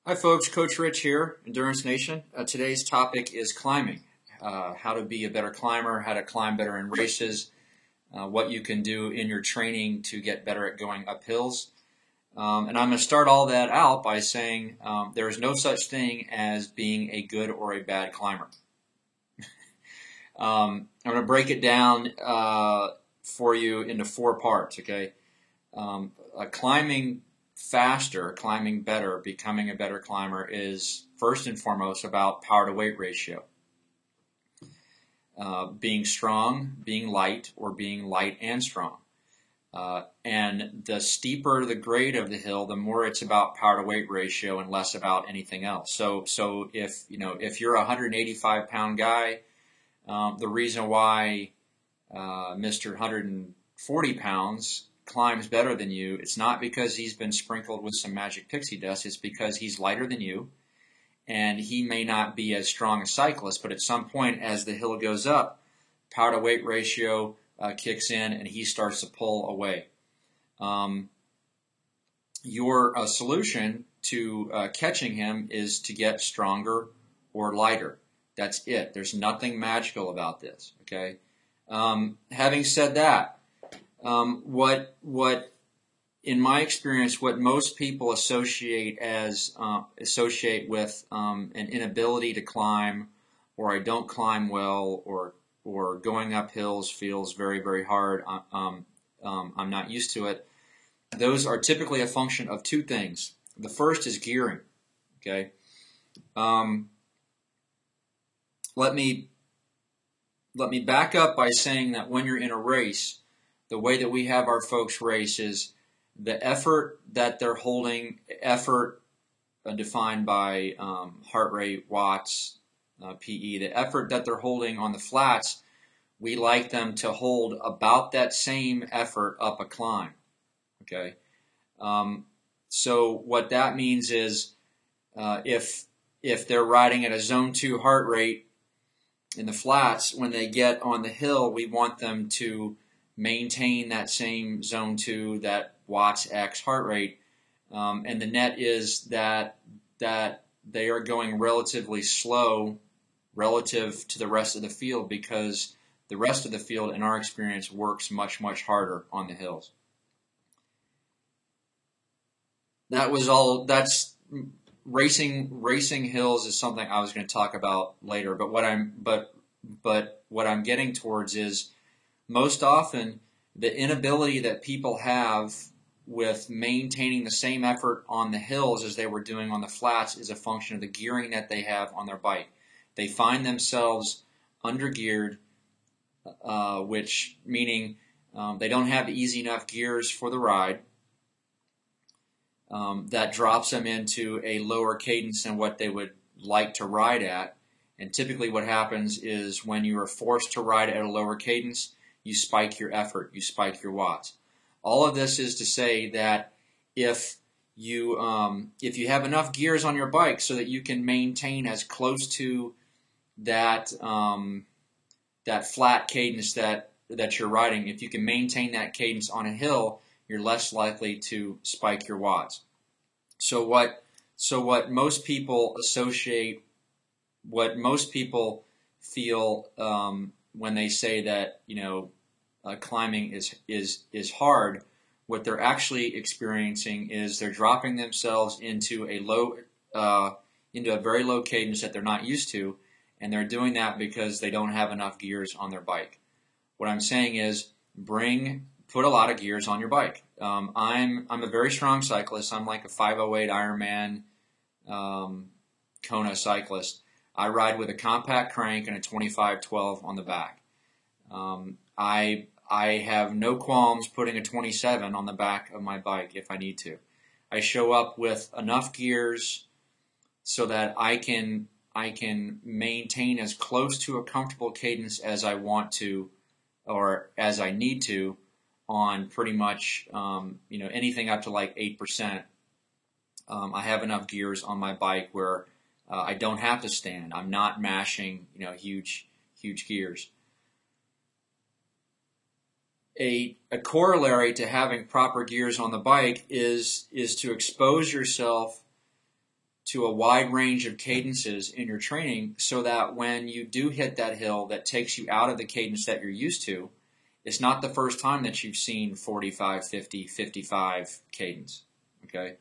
Hi folks, Coach Rich here, Endurance Nation. Today's topic is climbing, how to be a better climber, how to climb better in races, what you can do in your training to get better at going up hills. And I'm going to start all that out by saying there is no such thing as being a good or a bad climber. I'm going to break it down for you into four parts, okay? Climbing faster, climbing better, becoming a better climber is first and foremost about power to weight ratio. Being strong, being light, or being light and strong. And the steeper the grade of the hill, the more it's about power to weight ratio and less about anything else. So if you're a 185 pound guy, the reason why Mr. 140 pounds climbs better than you, it's not because he's been sprinkled with some magic pixie dust. It's because he's lighter than you, and he may not be as strong a cyclist, but at some point as the hill goes up, power to weight ratio kicks in and he starts to pull away. Your solution to catching him is to get stronger or lighter. That's it. There's nothing magical about this, okay? Having said that, what in my experience, what most people associate with an inability to climb, or I don't climb well, or going up hills feels very, very hard. I'm not used to it. Those are typically a function of two things. The first is gearing. Okay. Let me back up by saying that when you're in a race, the way that we have our folks race is the effort that they're holding, effort defined by heart rate, watts, PE, the effort that they're holding on the flats, we like them to hold about that same effort up a climb. Okay? So what that means is if they're riding at a zone 2 heart rate in the flats, when they get on the hill, we want them to maintain that same zone 2, that watts X heart rate, and the net is that they are going relatively slow relative to the rest of the field, because the rest of the field, in our experience, works much, much harder on the hills. That's racing hills is something I was going to talk about later, but what I'm getting towards is, most often, the inability that people have with maintaining the same effort on the hills as they were doing on the flats is a function of the gearing that they have on their bike. They find themselves under-geared, which meaning they don't have easy enough gears for the ride. That drops them into a lower cadence than what they would like to ride at. And typically what happens is when you are forced to ride at a lower cadence, you spike your effort, you spike your watts. All of this is to say that if you have enough gears on your bike so that you can maintain as close to that flat cadence that you're riding, if you can maintain that cadence on a hill, you're less likely to spike your watts. So what most people associate, what most people feel when they say that climbing is hard, what they're actually experiencing is they're dropping themselves into a very low cadence that they're not used to, and they're doing that because they don't have enough gears on their bike. What I'm saying is put a lot of gears on your bike. I'm a very strong cyclist. I'm like a 508 Ironman Kona cyclist. I ride with a compact crank and a 2512 on the back. I have no qualms putting a 27 on the back of my bike if I need to. I show up with enough gears so that I can maintain as close to a comfortable cadence as I want to, or as I need to, on pretty much anything up to like 8%. I have enough gears on my bike where I don't have to stand. I'm not mashing huge gears. A corollary to having proper gears on the bike is to expose yourself to a wide range of cadences in your training so that when you do hit that hill that takes you out of the cadence that you're used to, it's not the first time that you've seen 45, 50, 55 cadence. Okay,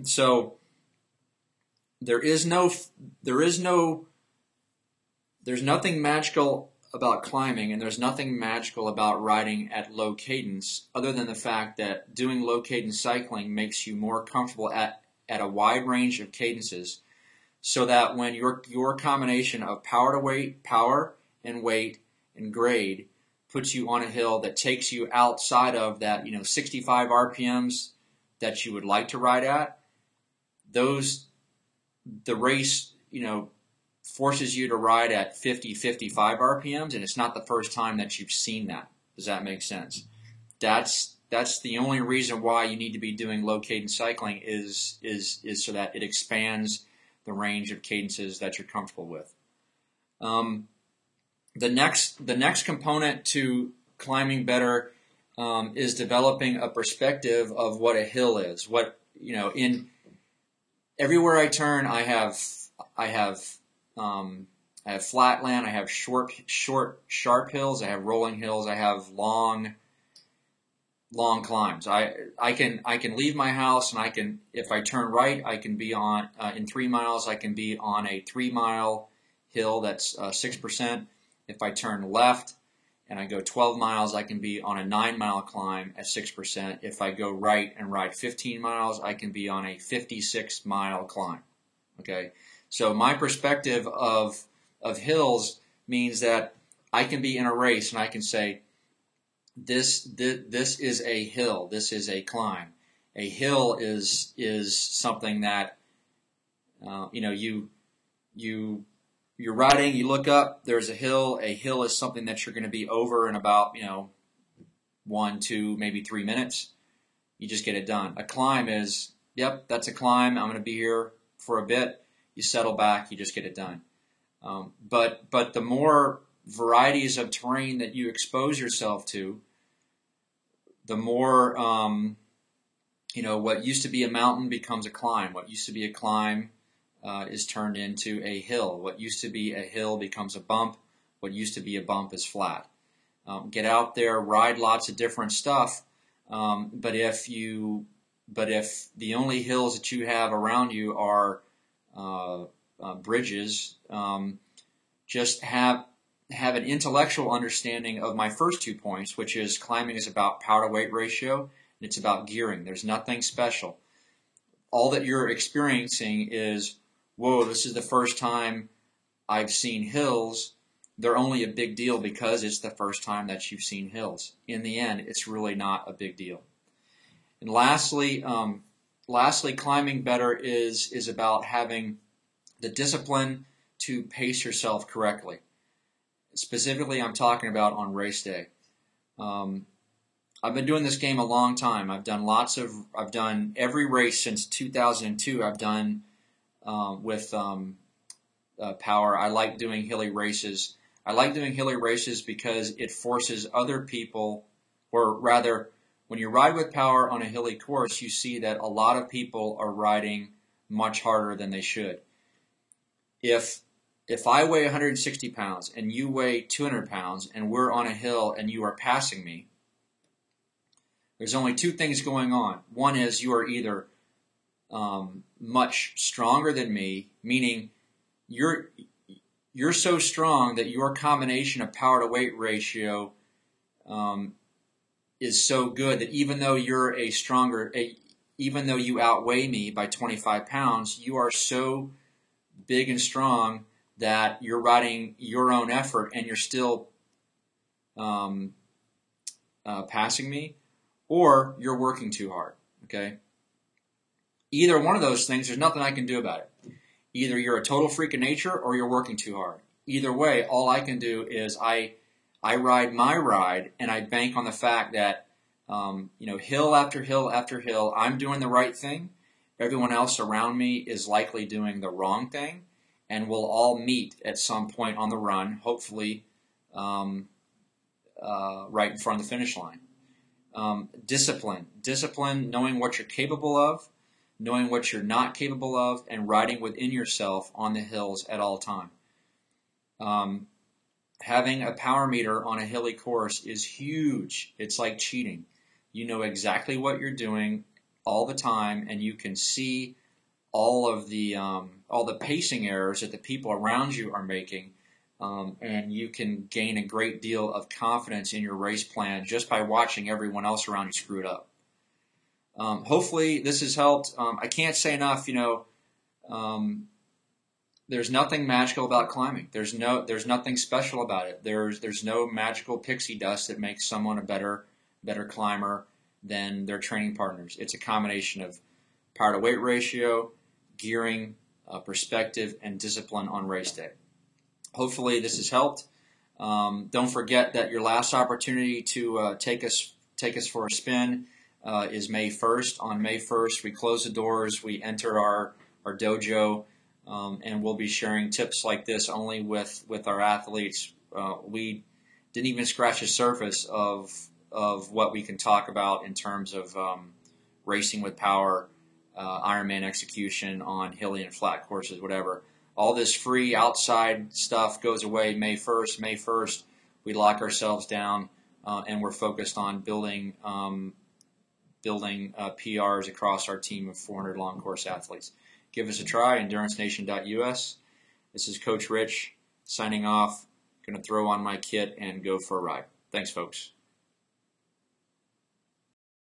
so there's nothing magical about climbing, and there's nothing magical about riding at low cadence, other than the fact that doing low cadence cycling makes you more comfortable at a wide range of cadences, so that when your combination of power and weight and grade puts you on a hill that takes you outside of that 65 RPMs that you would like to ride at, the race forces you to ride at 50, 55 RPMs, and it's not the first time that you've seen that. Does that make sense? That's the only reason why you need to be doing low cadence cycling is so that it expands the range of cadences that you're comfortable with. The next component to climbing better is developing a perspective of what a hill is. In everywhere I turn, I have flat land. I have short, sharp hills. I have rolling hills. I have long climbs. I can leave my house, and if I turn right, I can be on in 3 miles. I can be on a 3-mile hill that's 6%. If I turn left and I go 12 miles, I can be on a 9-mile climb at 6%. If I go right and ride 15 miles, I can be on a 56-mile climb. Okay, so my perspective of hills means that I can be in a race and I can say, this is a hill. This is a climb. A hill is something that you're riding. You look up. There's a hill. A hill is something that you're going to be over in about 1, 2, maybe 3 minutes. You just get it done. A climb is, yep, that's a climb. I'm going to be here for a bit. You settle back. You just get it done. But the more varieties of terrain that you expose yourself to, the more what used to be a mountain becomes a climb. What used to be a climb is turned into a hill. What used to be a hill becomes a bump. What used to be a bump is flat. Get out there, ride lots of different stuff. But if the only hills that you have around you are bridges, just have an intellectual understanding of my first 2 points, which is climbing is about power to weight ratio, and it's about gearing. There's nothing special. All that you're experiencing is, whoa, this is the first time I've seen hills. They're only a big deal because it's the first time that you've seen hills. In the end, it's really not a big deal. And lastly, climbing better is about having the discipline to pace yourself correctly. Specifically, I'm talking about on race day. I've been doing this game a long time. I've done every race since 2002. I've done with power. I like doing hilly races. I like doing hilly races because it forces other people, or rather, when you ride with power on a hilly course, you see that a lot of people are riding much harder than they should. If I weigh 160 pounds and you weigh 200 pounds and we're on a hill and you are passing me, there's only 2 things going on. One is you are either much stronger than me, meaning you're so strong that your combination of power to weight ratio is so good that even though even though you outweigh me by 25 pounds, you are so big and strong that you're riding your own effort and you're still passing me, or you're working too hard. Okay? Either one of those things, there's nothing I can do about it. Either you're a total freak of nature or you're working too hard. Either way, all I can do is I ride my ride and I bank on the fact that hill after hill after hill, I'm doing the right thing. Everyone else around me is likely doing the wrong thing, and we'll all meet at some point on the run, hopefully right in front of the finish line. Discipline, knowing what you're capable of, knowing what you're not capable of, and riding within yourself on the hills at all time. Having a power meter on a hilly course is huge. It's like cheating. You know exactly what you're doing all the time, and you can see all the pacing errors that the people around you are making, and you can gain a great deal of confidence in your race plan just by watching everyone else around you screw it up. Hopefully this has helped. I can't say enough, there's nothing magical about climbing. There's nothing special about it. There's no magical pixie dust that makes someone a better climber than their training partners. It's a combination of power to weight ratio, gearing, perspective, and discipline on race day. Hopefully this has helped. Don't forget that your last opportunity to take us for a spin is May 1st. On May 1st, we close the doors. We enter our dojo. And we'll be sharing tips like this only with our athletes. We didn't even scratch the surface of what we can talk about in terms of racing with power, Ironman execution on hilly and flat courses, whatever. All this free outside stuff goes away May 1st. May 1st, we lock ourselves down and we're focused on building PRs across our team of 400 long course athletes. Give us a try, EnduranceNation.us. This is Coach Rich signing off. Going to throw on my kit and go for a ride. Thanks, folks.